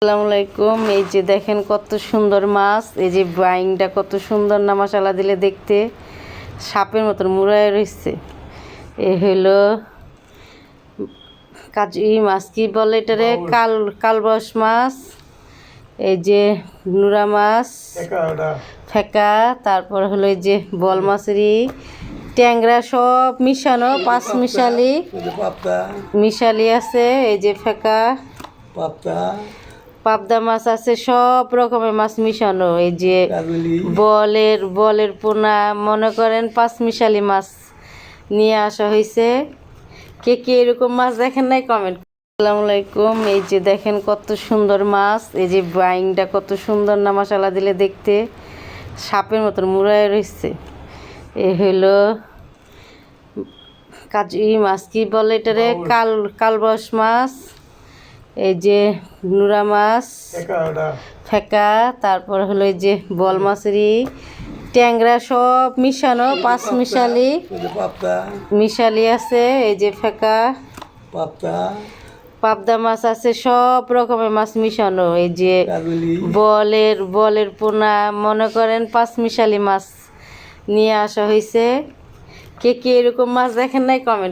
আসসালামু আলাইকুম। এই যে দেখেন কত সুন্দর মাছ, এই যে বাইংটা কত সুন্দর না মশালা দিলে দেখতে সাপের মতন মুড়ায় রয়েছে। এ হলো কাজী মাছ, কি বলে এটারে, কালবাস মাছ। এই যে নুরা মাছ ফেকা, তারপর হলো এই যে বল মাছেরই ট্যাংরা, সব মিশানো, পাঁচ মিশালি আছে। এই যে ফেকা পাবদা মাছ আছে, সব রকমের মাছ মিশানো। এই যে বলের পোনা, মনে করেন পাঁচ মিশালি মাছ নিয়ে আসা হয়েছে। কে কে এরকম মাছ দেখেন নাই কমেন্ট। আসসালামু আলাইকুম। এই যে দেখেন কত সুন্দর মাছ, এই যে বাইংটা কত সুন্দর না মশালা দিলে দেখতে সাপের মতন মুড়ায় রয়েছে। এ হলো কাজী মাছ, কি বলে এটারে, কালবাস মাছ। এই যে নুরা মাছ ফেকা, তারপর হলো এই যে বল মাছেরই ট্যাংরা, সব মিশানো, পাঁচ মিশালি আছে। এই যে ফেকা পাবদা মাছ আছে, সব রকমের মাছ মিশানো। এই যে বলের পোনা, মনে করেন পাঁচ মিশালি মাছ নিয়ে আসা হয়েছে। কে কে এরকম মাছ দেখেন নাই কমেন্ট।